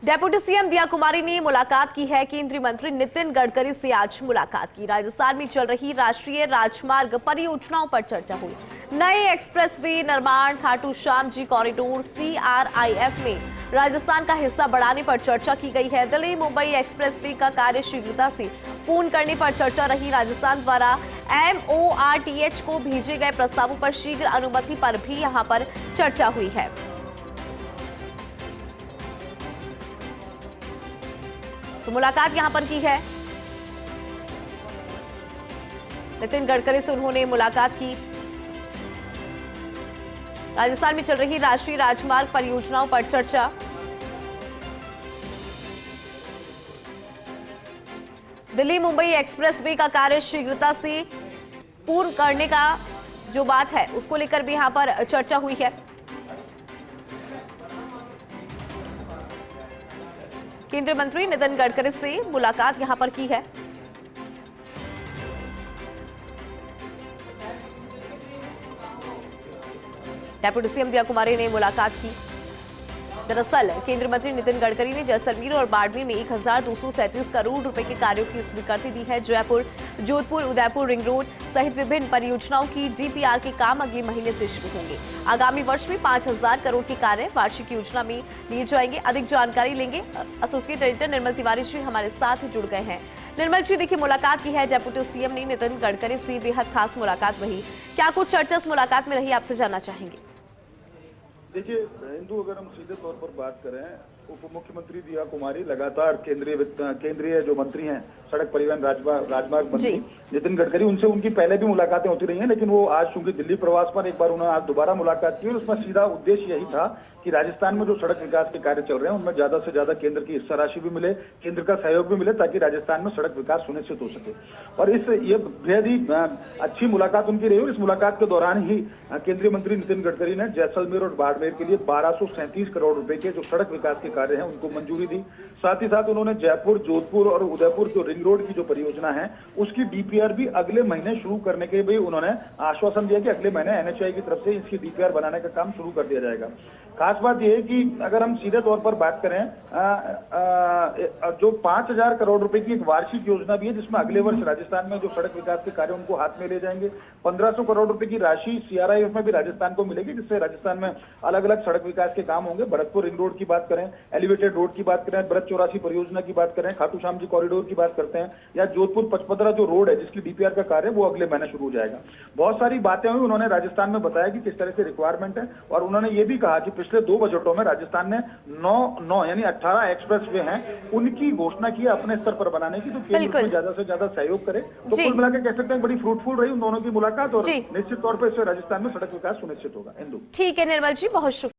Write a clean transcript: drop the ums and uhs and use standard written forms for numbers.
Deputy CM दिया कुमारी ने मुलाकात की है। केंद्रीय मंत्री नितिन गडकरी से आज मुलाकात की। राजस्थान में चल रही राष्ट्रीय राजमार्ग परियोजनाओं पर चर्चा हुई। नए एक्सप्रेसवे निर्माण, खाटू श्याम जी कॉरिडोर, CRIF में राजस्थान का हिस्सा बढ़ाने पर चर्चा की गई है। दिल्ली मुंबई एक्सप्रेसवे का कार्य शीघ्रता से पूर्ण करने पर चर्चा रही। राजस्थान द्वारा MORTH को भेजे गए प्रस्तावों पर शीघ्र अनुमति पर भी यहां पर चर्चा हुई है। तो मुलाकात यहां पर की है। नितिन गडकरी से उन्होंने मुलाकात की। राजस्थान में चल रही राष्ट्रीय राजमार्ग परियोजनाओं पर चर्चा। दिल्ली मुंबई एक्सप्रेसवे का कार्य शीघ्रता से पूर्ण करने का जो बात है उसको लेकर भी यहां पर चर्चा हुई है। केंद्रीय मंत्री नितिन गडकरी से मुलाकात यहां पर की है। डेप्यूटी सीएम दिया कुमारी ने मुलाकात की। दरअसल केंद्रीय मंत्री नितिन गडकरी ने जैसलमेर और बाड़मेर में 1237 करोड़ रुपए के कार्यों की स्वीकृति दी है। जयपुर, जोधपुर, उदयपुर रिंग रोड सहित विभिन्न परियोजनाओं की DPR के काम अगले महीने से शुरू होंगे। आगामी वर्ष में 5000 करोड़ के कार्य वार्षिक योजना में लिए जाएंगे। अधिक जानकारी लेंगे। एसोसिएट एडिटर निर्मल तिवारी जी हमारे साथ जुड़ गए हैं। निर्मल जी, देखिए मुलाकात की है डेप्यूटी सीएम ने नितिन गडकरी से, बेहद खास मुलाकात रही। क्या कुछ चर्चा इस मुलाकात में रही, आपसे जानना चाहेंगे। देखिए हिंदू, अगर हम सीधे तौर पर बात करें, उप मुख्यमंत्री दिया कुमारी लगातार केंद्रीय जो मंत्री हैं, सड़क परिवहन राजमार्ग मंत्री नितिन गडकरी, उनसे उनकी पहले भी मुलाकातें होती रही हैं, लेकिन वो आज चूंकि दिल्ली प्रवास पर एक बार उन्होंने आज दोबारा मुलाकात की और उसमें सीधा उद्देश्य यही था कि राजस्थान में जो सड़क विकास के कार्य चल रहे हैं उनमें ज्यादा से ज्यादा केंद्र की हिस्सा राशि भी मिले, केंद्र का सहयोग भी मिले, ताकि राजस्थान में सड़क विकास सुनिश्चित हो सके। और ये बेहद ही अच्छी मुलाकात उनकी रही और इस मुलाकात के दौरान ही केंद्रीय मंत्री नितिन गडकरी ने जैसलमेर और बाड़मेर के लिए 1237 करोड़ रुपए के जो सड़क विकास के कार्य हैं उनको मंजूरी दी। साथ ही साथ उन्होंने जयपुर, जोधपुर और उदयपुर जो रिंग रोड की जो परियोजना है उसकी DPR भी अगले महीने शुरू करने के भी उन्होंने आश्वासन दिया कि अगले महीने NHAI की तरफ से इसकी DPR बनाने का काम शुरू कर दिया जाएगा। खास बात यह है कि अगर हम सीधे तौर पर बात करें, जो 5000 करोड़ रुपए की एक वार्षिक योजना भी है जिसमें अगले वर्ष राजस्थान में जो सड़क विकास के कार्य उनको हाथ में ले जाएंगे। 1500 करोड़ रुपए की राशि CRIF में भी राजस्थान को मिलेगी, जिससे राजस्थान में अलग अलग सड़क विकास के काम होंगे। भरतपुर रिंग रोड की बात करें, एलिवेटेड रोड की बात करें, ब्रज 84 परियोजना की बात करें, खाटू श्याम जी कॉरिडोर की बात करते हैं, या जोधपुर पचपदरा जो रोड है जिसकी DPR का कार्य वो अगले महीने शुरू हो जाएगा। बहुत सारी बातें हुई। उन्होंने राजस्थान में बताया कि किस तरह से रिक्वायरमेंट है और उन्होंने ये भी कहा कि पिछले 2 बजटों में राजस्थान ने 9 यानी 18 एक्सप्रेसवे हैं उनकी घोषणा की अपने स्तर पर बनाने की, तो केंद्र में ज्यादा से ज्यादा सहयोग करे। तो कुल मिलाकर कह सकते हैं बड़ी फ्रूटफुल रही उन दोनों की मुलाकात और निश्चित तौर पर इससे राजस्थान में सड़क विकास सुनिश्चित होगा। हिंदू, ठीक है निर्मल जी, बहुत शुक्रिया।